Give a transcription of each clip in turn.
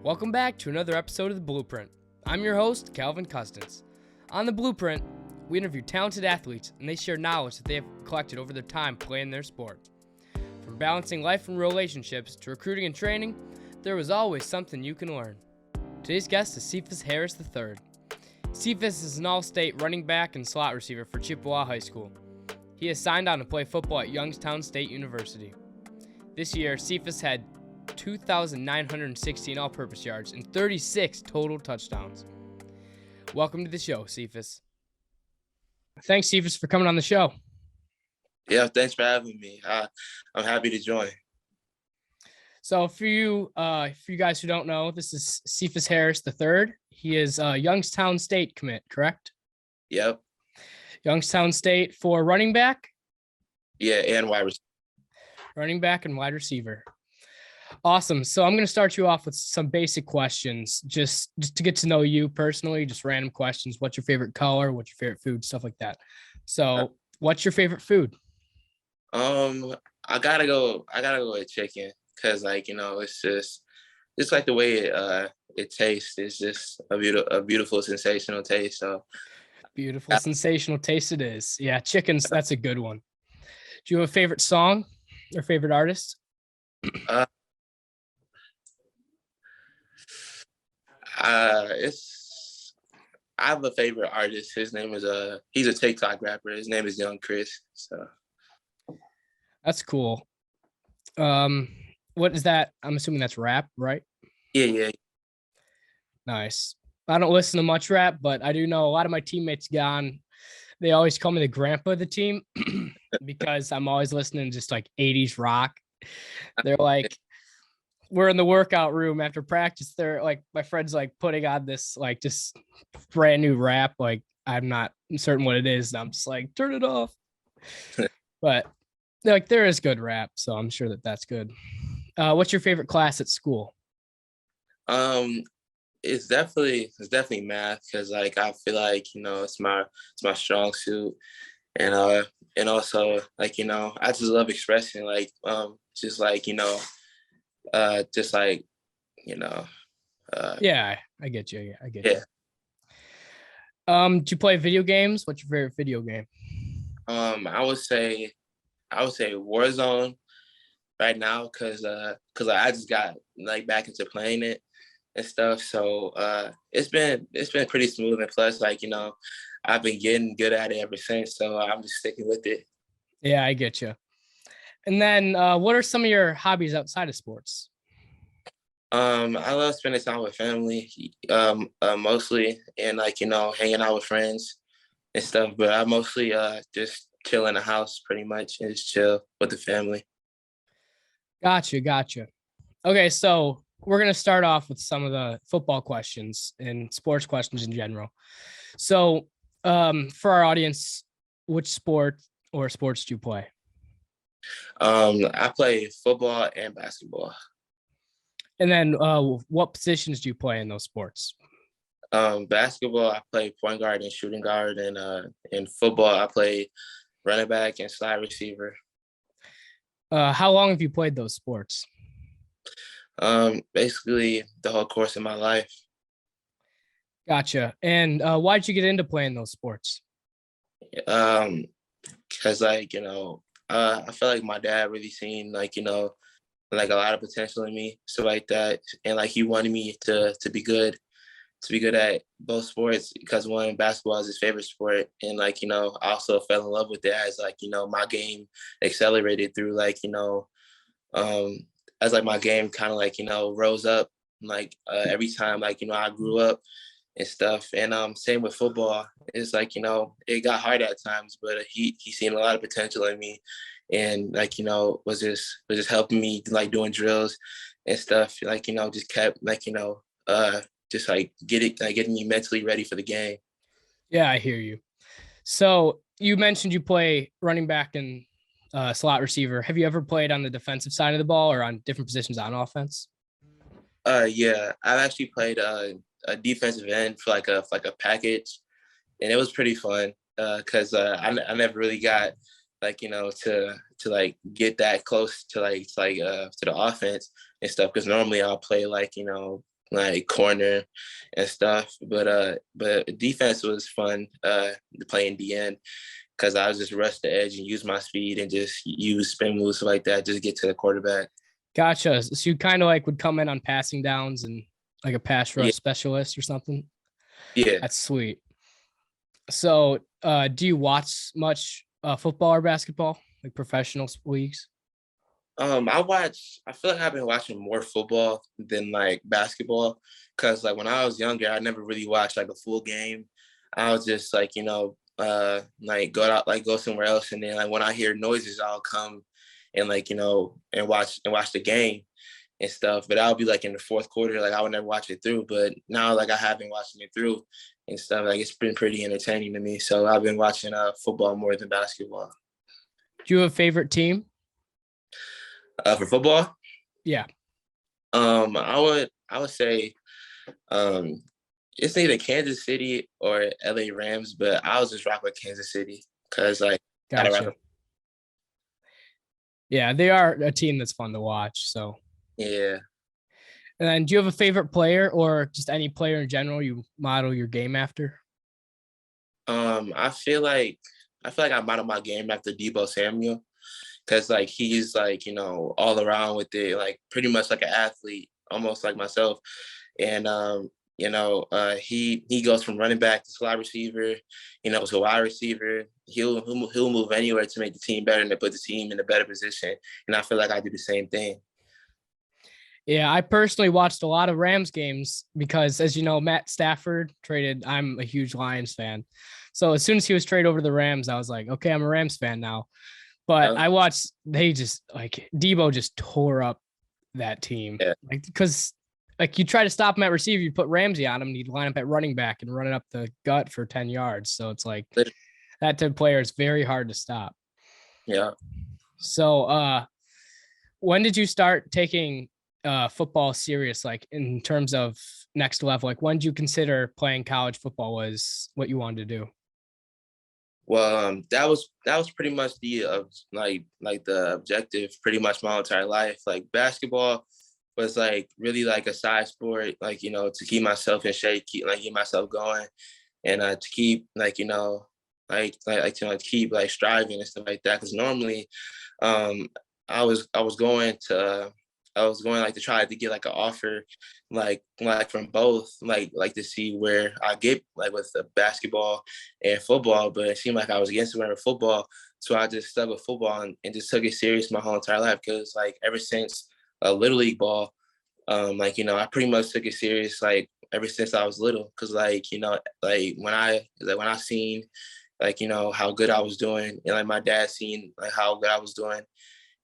Welcome back to another episode of The Blueprint. I'm your host, Calvin Custance. On The Blueprint, we interview talented athletes and they share knowledge that they have collected over their time playing their sport. From balancing life and relationships to recruiting and training, there was always something you can learn. Today's guest is Cephus Harris III. Cephus is an all-state running back and slot receiver for Chippewa High School. He has signed on to play football at Youngstown State University. This year, Cephus had 2,916 all-purpose yards and 36 total touchdowns. Welcome to the show, Cephus. Thanks, Cephus, for coming on the show. Yeah, thanks for having me. I'm happy to join. So for you guys who don't know, this is Cephus Harris III. He is a Youngstown State commit, correct? Yep. Youngstown State for running back? Yeah, and wide receiver. Running back and wide receiver. Awesome. So I'm going to start you off with some basic questions, just to get to know you personally, just random questions. What's your favorite color? What's your favorite food? Stuff like that. So what's your favorite food? I gotta go with chicken because, it's like the way it tastes. It's just a beautiful, sensational taste. So beautiful, sensational taste it is. Yeah, chickens. That's a good one. Do you have a favorite song or favorite artist? I have a favorite artist. His name is he's a TikTok rapper. His name is Young Chris. So that's cool. What is that? I'm assuming that's rap, right? Yeah. Nice. I don't listen to much rap, but I do know a lot of my teammates gone. They always call me the grandpa of the team because I'm always listening to just like 80s rock. They're like, we're in the workout room after practice. They're like, my friend's like putting on this like just brand new rap. Like I'm not certain what it is. And I'm just like, turn it off. But like there is good rap, so I'm sure that's good. What's your favorite class at school? It's definitely math because like I feel like it's my strong suit, and also like I just love expressing Yeah, I get you. Yeah, I get you. Do you play video games? What's your favorite video game? I would say Warzone right now because I just got like back into playing it and stuff. So it's been pretty smooth, and plus I've been getting good at it ever since. So I'm just sticking with it. Yeah, I get you. And then what are some of your hobbies outside of sports? I love spending time with family, mostly, and hanging out with friends and stuff. But I mostly just chill in the house pretty much and just chill with the family. Gotcha. Okay, so we're going to start off with some of the football questions and sports questions in general. So for our audience, which sport or sports do you play? I play football and basketball. And then what positions do you play in those sports? Basketball, I play point guard and shooting guard, and in football, I play running back and slot receiver. How long have you played those sports? Basically the whole course of my life. Gotcha. And why did you get into playing those sports? Because I feel like my dad really seen like a lot of potential in me, so like that, and like he wanted me to be good at both sports because one, basketball is his favorite sport, and I also fell in love with it as my game accelerated through as my game kind of rose up every time I grew up and stuff. And same with football. It's it got hard at times, but he seen a lot of potential in me, and was just helping me doing drills and stuff. Just kept getting me mentally ready for the game. Yeah, I hear you. So you mentioned you play running back and slot receiver. Have you ever played on the defensive side of the ball or on different positions on offense? Yeah, I've actually played a defensive end for like a package, and it was pretty fun because I never really got to get that close to the offense and stuff, because normally I'll play like corner and stuff. But defense was fun to play in the end because I was just rush the edge and use my speed and just use spin moves like that, just get to the quarterback. Gotcha. So you kind of like would come in on passing downs and like a pass rush Yeah, specialist or something. yeah. That's sweet. So, do you watch much football or basketball, like professional leagues? I feel like I've been watching more football than like basketball because like when I was younger, I never really watched like a full game. I was just like, like go out, like go somewhere else. And then like when I hear noises, I'll come and like, and watch the game and stuff. But I'll be like in the fourth quarter, like I would never watch it through. But now like I have been watching it through and stuff. Like it's been pretty entertaining to me. So I've been watching football more than basketball. Do you have a favorite team? For football, Yeah, I would say um it's either Kansas City or LA Rams, but I'll just rock with Kansas City because like gotta rock gotcha. with, Yeah, they are a team that's fun to watch. So, yeah. and then do you have a favorite player or just any player in general you model your game after? I feel like I model my game after Debo Samuel because like he's like all around with it, like pretty much like an athlete, almost like myself. And he goes from running back to slot receiver, to wide receiver. He'll move anywhere to make the team better and to put the team in a better position. And I feel like I do the same thing. Yeah, I personally watched a lot of Rams games because, as you know, Matt Stafford traded. I'm a huge Lions fan. So as soon as he was traded over to the Rams, I was like, okay, I'm a Rams fan now. But Uh, I watched, they just like Debo just tore up that team. yeah, Like, because like you try to stop him at receiver, you put Ramsey on him, and he'd line up at running back and run it up the gut for 10 yards. So it's like that type of player is very hard to stop. yeah. So when did you start taking football serious, like in terms of next level? Like when did you consider playing college football was what you wanted to do? Well, that was pretty much the like the objective pretty much my entire life. Like basketball was like really like a side sport, like to keep myself in shape, keep myself going, and to keep like to keep like striving and stuff like that. Because normally, um, I was going to I was going like to try to get like an offer, like from both, like to see where I get like with the basketball and football, but it seemed like I was getting somewhere with football, so I just stuck with football and just took it serious my whole entire life. Because like ever since little league ball, I pretty much took it serious like ever since I was little. Because like when I seen how good I was doing, and like my dad seen like how good I was doing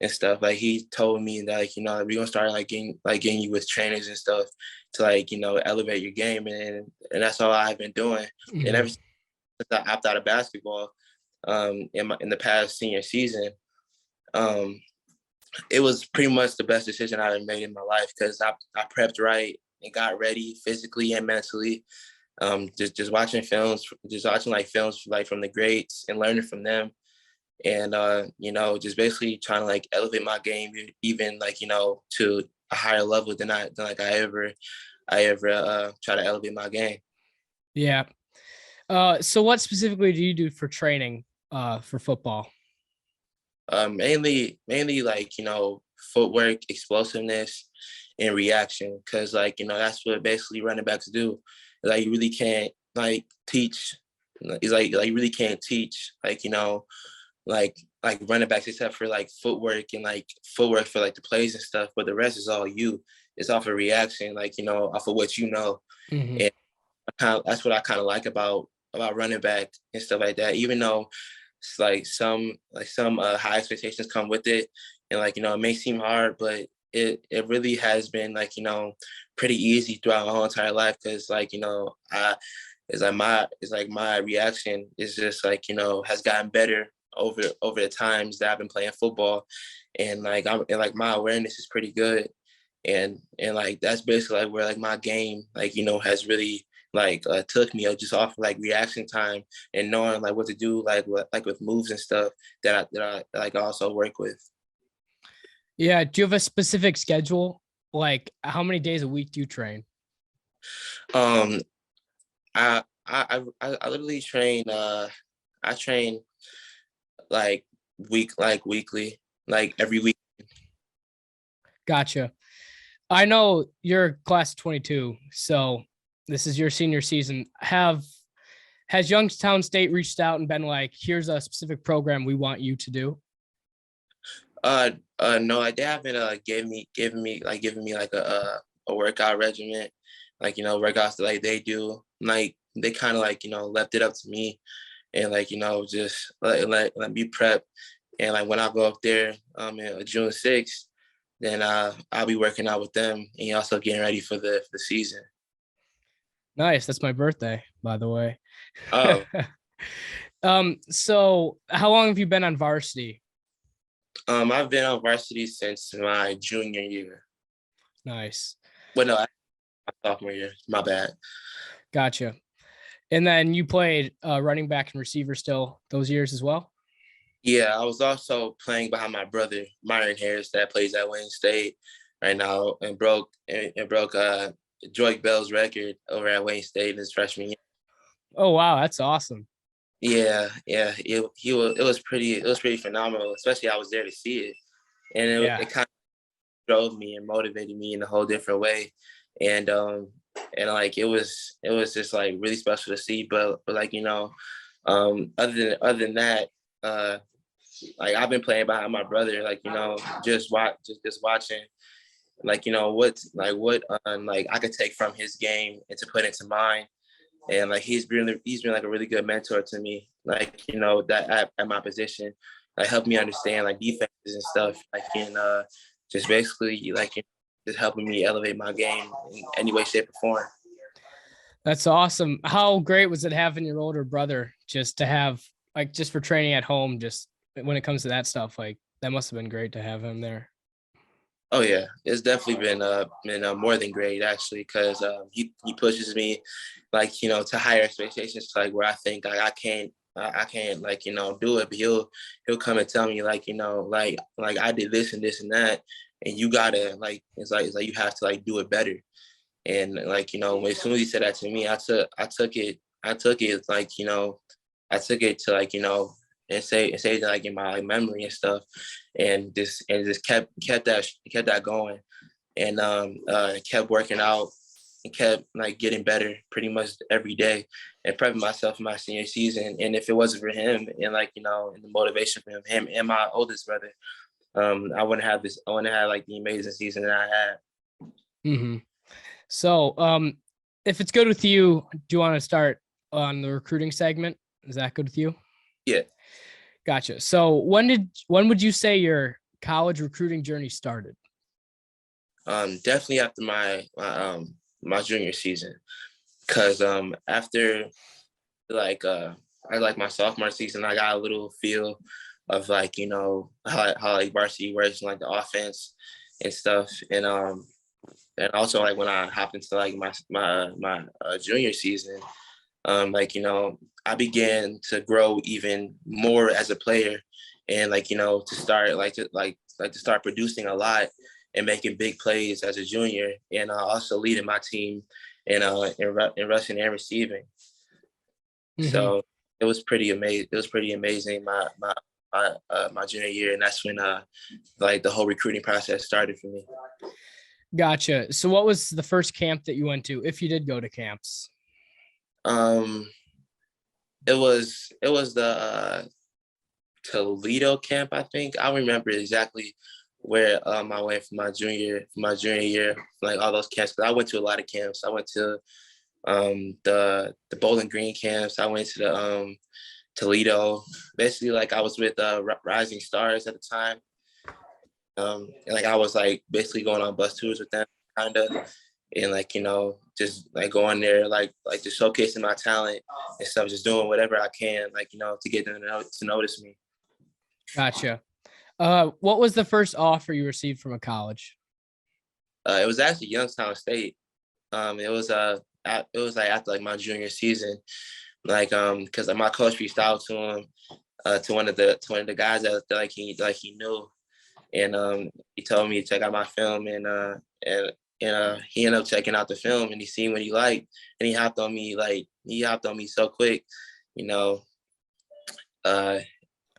and stuff. Like he told me that we're gonna start getting you with trainers and stuff to elevate your game, and that's all I've been doing. And ever Mhm. since I opted out of basketball, in the past senior season, um, it was pretty much the best decision I've made in my life because I prepped right and got ready physically and mentally. Just watching films, just watching like films like from the greats and learning from them, and just basically trying to like elevate my game even to a higher level than like I ever try to elevate my game. Yeah. So what specifically do you do for training for football? Mainly like footwork, explosiveness, and reaction, because that's what basically running backs do. Like you really can't like teach. It's like you really can't teach like running backs except for like footwork for like the plays and stuff, but the rest is all you. It's off of reaction, off of what you know. Mhm. And that's what I kind of like about running back and stuff like that. Even though it's like some high expectations come with it, and it may seem hard, but it really has been pretty easy throughout my whole entire life. Because I it's like my reaction is just has gotten better over the times that I've been playing football, and my awareness is pretty good, and like that's basically like where like my game has really took me just off like reaction time and knowing like what to do with moves and stuff that I like also work with. Yeah. Do you have a specific schedule? Like how many days a week do you train? Um, I literally train. I train weekly, like every week. Gotcha. I know you're class of 22, so this is your senior season. Has Youngstown State reached out and been like, here's a specific program we want you to do? No, like, they haven't given me like a workout regimen, like workouts that like they do. Like they kind of like left it up to me, and like just let me prep, and like when I go up there in June 6th, then I'll be working out with them and also getting ready for the season. Nice. That's my birthday, by the way. Oh, So how long have you been on varsity? I've been on varsity since my junior year. Nice. Well, no, my sophomore year. My bad. Gotcha. And then you played running back and receiver still those years as well? Yeah, I was also playing behind my brother, Myron Harris, that plays at Wayne State right now, and broke Joy Bell's record over at Wayne State in his freshman year. Oh, wow. That's awesome. Yeah. It was pretty phenomenal, especially I was there to see it, and Yeah. it kind of drove me and motivated me in a whole different way, and like it was just like really special to see. But like other than that, uh, like I've been playing behind my brother, like just watching, like what I could take from his game and to put into mine, and like he's been like a really good mentor to me, like that at my position, like helped me understand like defenses and stuff, like in just basically like just helping me elevate my game in any way, shape, or form. That's awesome. How great was it having your older brother just to have, like, just for training at home, just when it comes to that stuff? Like, that must have been great to have him there. Oh yeah, it's definitely been more than great actually, because he pushes me, like to higher expectations, to like where I think like I can't like do it, but he'll come and tell me like like I did this and this and that, and you gotta like it's like you have to like do it better, and like as soon as he said that to me, I took it like I took it to like and say that like in my like memory and stuff, and just kept that going, and kept working out and kept like getting better pretty much every day, and prepping myself for my senior season. And if it wasn't for him and like and the motivation for him and my oldest brother, I wouldn't have like the amazing season that I had. Hmm. So, if it's good with you, do you want to start on the recruiting segment? Is that good with you? Yeah. Gotcha. So, when would you say your college recruiting journey started? Definitely after my junior season, because after like I like my sophomore season, I got a little feel of like how like varsity works and like the offense and stuff, and also like when I hopped into like my junior season, like I began to grow even more as a player, and like to start producing a lot and making big plays as a junior, and also leading my team in rushing and receiving. Hmm. So it was pretty amazing. It was pretty amazing my junior year, and that's when like the whole recruiting process started for me. Gotcha. So, what was the first camp that you went to, if you did go to camps? Um, it was the Toledo camp, I think. I remember exactly where I went for my junior year, like all those camps. 'Cause I went to a lot of camps. I went to the Bowling Green camps. I went to the Toledo. Basically, like I was with Rising Stars at the time. And like I was like basically going on bus tours with them, kind of, and like just like going there, like just showcasing my talent and stuff, just doing whatever I can, like to get them to notice me. Gotcha. What was the first offer you received from a college? It was actually Youngstown State. It was like after like my junior season, like because like my coach reached out to him, to one of the guys that like he knew, and he told me to check out my film, and he ended up checking out the film and he seen what he liked and he hopped on me so quick, you know.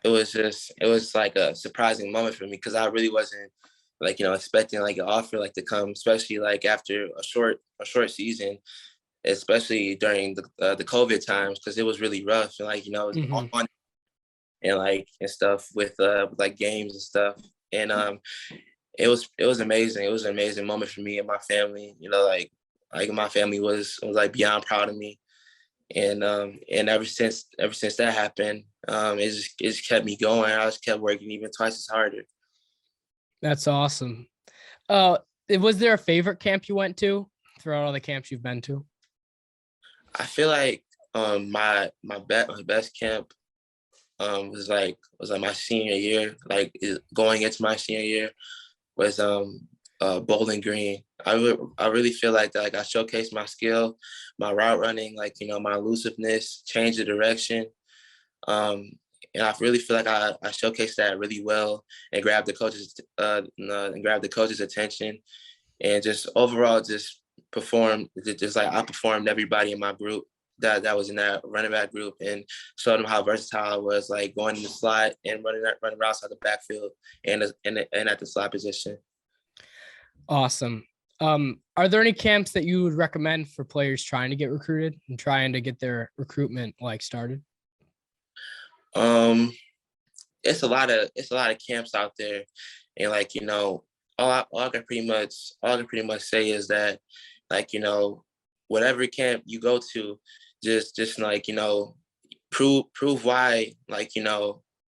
It was like a surprising moment for me because I really wasn't like, expecting like an offer like to come, especially like after a short season, especially during the COVID times, because it was really rough and like, it was on and like and stuff with like games and stuff. And it was amazing. It was an amazing moment for me and my family. Like my family was like beyond proud of me. And ever since that happened, it just kept me going. I just kept working even twice as harder. That's awesome. Was there a favorite camp you went to throughout all the camps you've been to? I feel like my best camp was like my senior year. Like going into my senior year was Bowling Green. I really feel like that. Like I showcased my skill, my route running, like my elusiveness, change the direction. And I really feel like I showcased that really well and grabbed the coach's attention, and just overall just performed. Just like I performed everybody in my group that was in that running back group and showed them how versatile I was, like going in the slot and running routes out the backfield and at the slot position. Awesome. Are there any camps that you would recommend for players trying to get recruited and trying to get their recruitment like started? It's a lot of camps out there, and like all I can pretty much say is that like whatever camp you go to, just like prove why like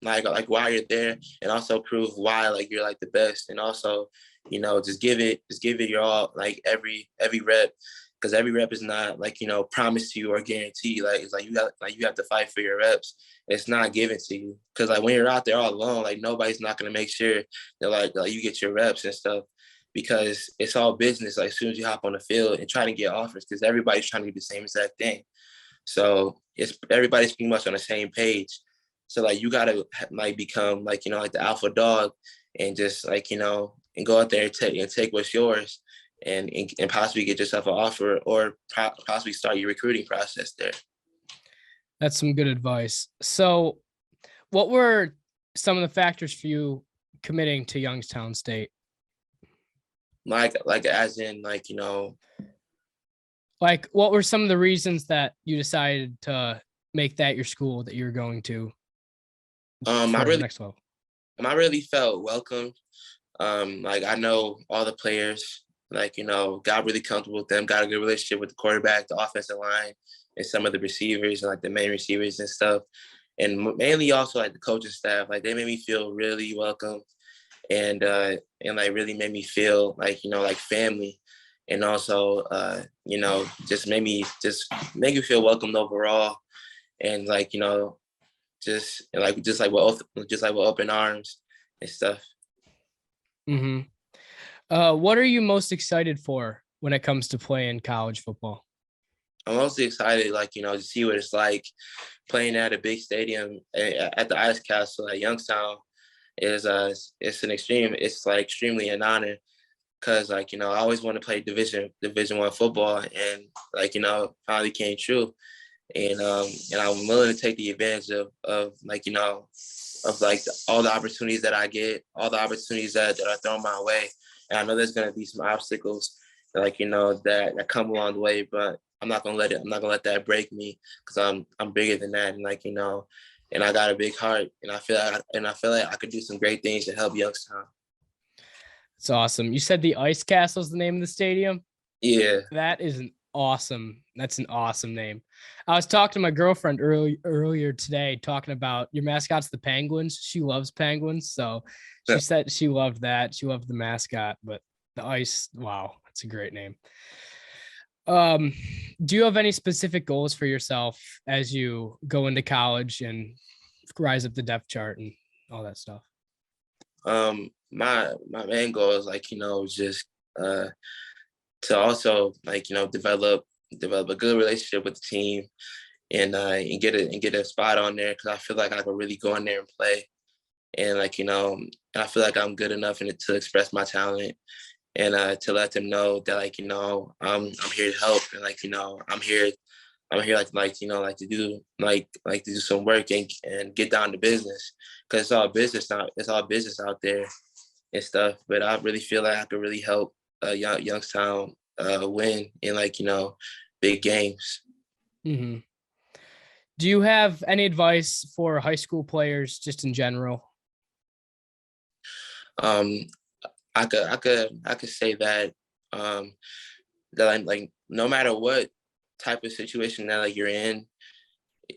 like why you're there, and also prove why like you're like the best, and also just give it your all, like every rep, because every rep is not like promised to you or guaranteed. Like it's like you have to fight for your reps. It's not given to you, because like when you're out there all alone, like nobody's not going to make sure that like you get your reps and stuff, because it's all business. Like as soon as you hop on the field and try to get offers, because everybody's trying to do the same exact thing. So everybody's pretty much on the same page. So like you gotta like become like like the alpha dog, and just like and go out there and take what's yours, and possibly get yourself an offer, or possibly start your recruiting process there. That's some good advice. So what were some of the factors for you committing to Youngstown State? Like as in like like what were some of the reasons that you decided to make that your school that you're going to? I really felt welcomed. Like I know all the players, like got really comfortable with them, got a good relationship with the quarterback, the offensive line, and some of the receivers, and like the main receivers and stuff, and mainly also like the coaching staff. Like they made me feel really welcome, and like really made me feel like like family, and also just make me feel welcomed overall, and like just with open arms and stuff. Mm-hmm. What are you most excited for when it comes to playing college football? I'm mostly excited, like, to see what it's like playing at a big stadium at the Ice Castle at Youngstown. It's extremely an honor, because like, I always want to play Division I football, and like, finally came true. And I'm willing to take the advantage of like, of like all the opportunities that I get, all the opportunities that are thrown my way. And I know there's going to be some obstacles like, that come along the way, but I'm not going to let that break me, because I'm bigger than that. And like, and I got a big heart, and I feel like I could do some great things to help Youngstown. It's awesome. You said the Ice Castle is the name of the stadium? Yeah. That's an awesome name. I was talking to my girlfriend earlier today, talking about your mascot's the Penguins. She loves penguins. So she said she loved that. She loved the mascot, but the Ice, wow, that's a great name. Do you have any specific goals for yourself as you go into college and rise up the depth chart and all that stuff? My main goal is like, just to also like, develop a good relationship with the team, and get a spot on there, because I feel like I can really go in there and play, and like, and I feel like I'm good enough in it to express my talent, and to let them know that like, I'm here to help, and like, I'm here like to do to do some work and get down to business, because it's all business out there and stuff. But I really feel like I could really help Youngstown win in like, big games. Hmm. Do you have any advice for high school players just in general? Um, I could say that um, like no matter what type of situation that like you're in,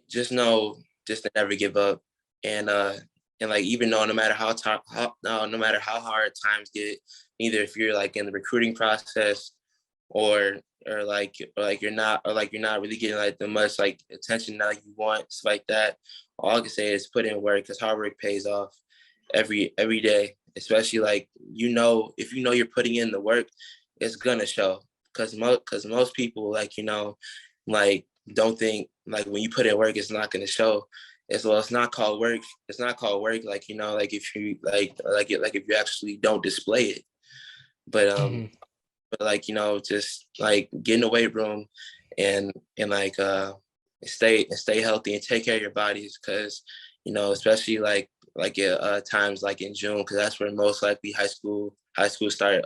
just know just to never give up, and like even though no matter how hard times get, either if you're like in the recruiting process or you're not really getting like the much like attention that you want, stuff like that. All I can say is put in work, because hard work pays off every day. Especially like, if you're putting in the work, it's gonna show. Because most people like, like don't think like when you put in work it's not gonna show. It's not called work. It's not called work. Like, like if you like if you actually don't display it. But Hmm. like, just like get in the weight room and like stay healthy and take care of your bodies, because especially like at times like in June, because that's where most likely high school start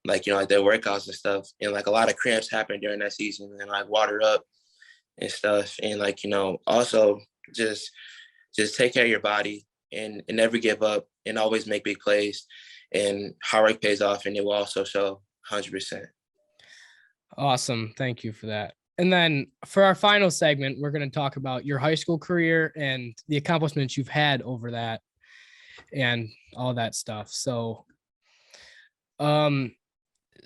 like their workouts and stuff, and like a lot of cramps happen during that season, and like water up and stuff, and like also just take care of your body, and never give up, and always make big plays, and hard work pays off, and it will also show 100%. Awesome. Thank you for that. And then for our final segment, we're going to talk about your high school career and the accomplishments you've had over that and all that stuff. Um,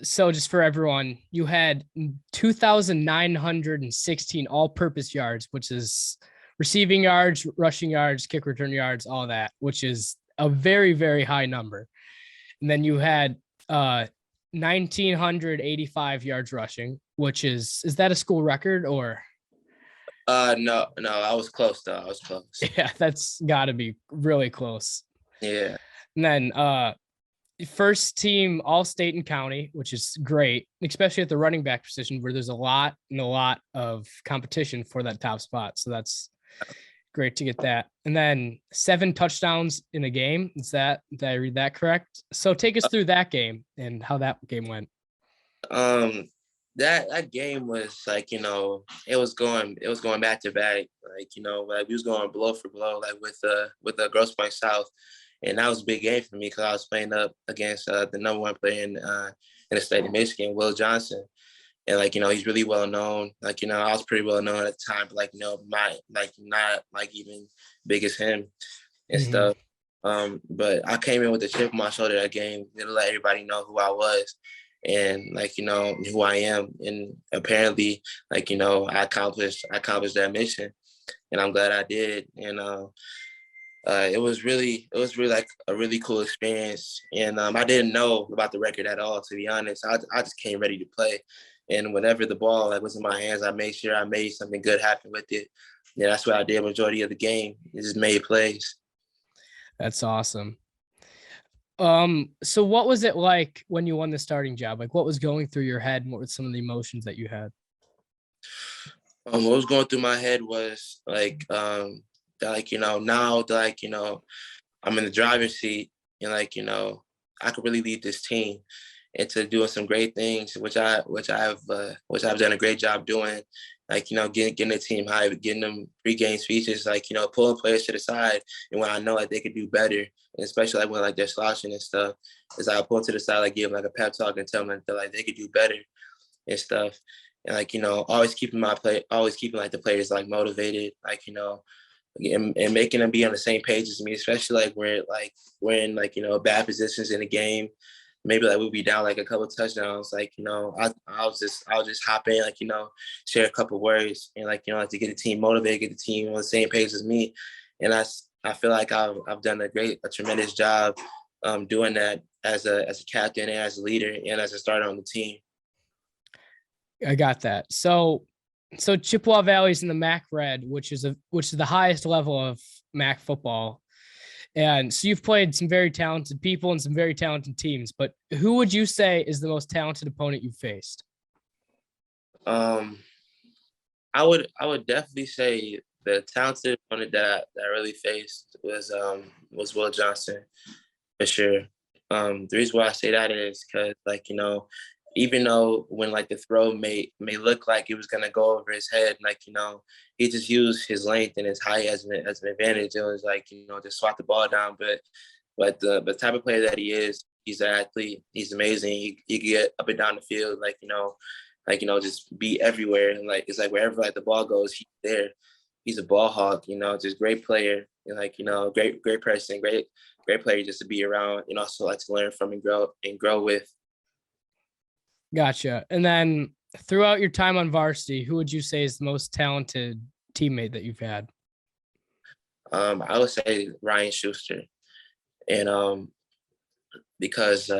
so just for everyone, you had 2,916 all-purpose yards, which is receiving yards, rushing yards, kick return yards, all that, which is a very, very high number. And then you had 1,985 yards rushing, which is that a school record or? No, I was close though. I was close. Yeah, that's got to be really close. Yeah. And then first team all state and county, which is great, especially at the running back position where there's a lot of competition for that top spot. So that's great to get that. And then 7 touchdowns in a game. Did I read that correct? So take us through that game and how that game went. That game was like, it was going back to back, like, like we was going blow for blow, like with the Grosse Pointe South. And that was a big game for me, because I was playing up against the number one player in the state of Michigan, Will Johnson. And like, he's really well known. Like, I was pretty well known at the time, but like, not like even big as him and Mhm. stuff. But I came in with a chip on my shoulder that game to let everybody know who I was, and like, who I am. And apparently, like, I accomplished that mission, and I'm glad I did. And it was really like a really cool experience. And I didn't know about the record at all, to be honest. I just came ready to play. And whenever the ball like was in my hands, I made sure I made something good happen with it. Yeah, that's what I did majority of the game. It just made plays. That's awesome. So what was it like when you won the starting job? Like what was going through your head and what were some of the emotions that you had? What was going through my head was like that, like, now that, like, I'm in the driver's seat, and like, I could really lead this team into doing some great things, which I've done a great job doing. Like, getting the team high, getting them pre-game speeches, like, pulling players to the side, and when I know like they could do better, and especially like when like they're slouching and stuff, is I pull them to the side, like give them like a pep talk and tell them that like they could do better and stuff. And like, always keeping like the players like motivated, like, and making them be on the same page as me, especially like we're in like, bad positions in the game. Maybe like we'll be down like a couple of touchdowns. Like, I'll just hop in, like, share a couple words, and like, like to get the team motivated, get the team on the same page as me. And I feel like I've done a tremendous job doing that as a captain and as a leader and as a starter on the team. I got that. So Chippewa Valley's in the MAC Red, which is the highest level of MAC football. And so you've played some very talented people and some very talented teams, but who would you say is the most talented opponent you've faced? Um, I would definitely say the talented opponent that I really faced was Will Johnson for sure. The reason why I say that is because like even though when like the throw may look like it was gonna go over his head, like he just used his length and his height as an advantage. It was like just swat the ball down. But the type of player that he is, he's an athlete. He's amazing. He can get up and down the field, just be everywhere. And like it's like wherever like the ball goes, he's there. He's a ball hawk. Just great player. And great person, great player just to be around. Also like to learn from and grow with. Gotcha. And then throughout your time on varsity, who would you say is the most talented teammate that you've had? I would say Ryan Schuster, and because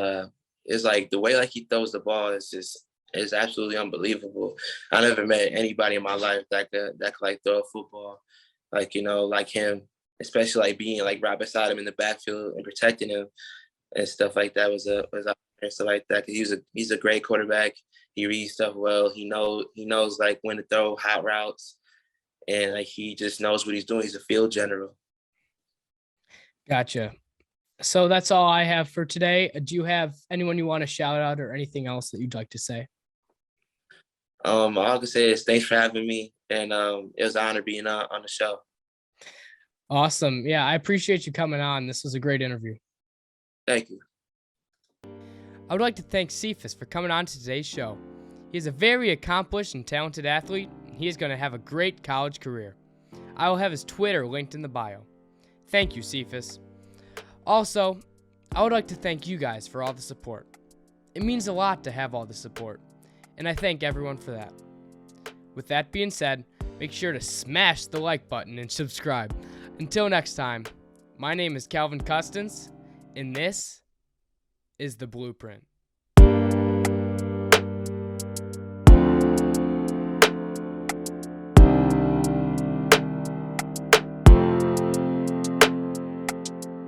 it's like the way like he throws the ball is absolutely unbelievable. I never met anybody in my life that could like throw a football like him, especially like being like right beside him in the backfield and protecting him and stuff like that was and stuff like that. Cause he's a great quarterback. He reads stuff well. He knows like when to throw hot routes, and like he just knows what he's doing. He's a field general. Gotcha. So that's all I have for today. Do you have anyone you want to shout out or anything else that you'd like to say? All I can say is thanks for having me, and it was an honor being on the show. Awesome. Yeah, I appreciate you coming on. This was a great interview. Thank you. I would like to thank Cephas for coming on to today's show. He is a very accomplished and talented athlete, and he is going to have a great college career. I will have his Twitter linked in the bio. Thank you, Cephas. Also, I would like to thank you guys for all the support. It means a lot to have all the support, and I thank everyone for that. With that being said, make sure to smash the like button and subscribe. Until next time, my name is Calvin Custance, and this is The Blueprint.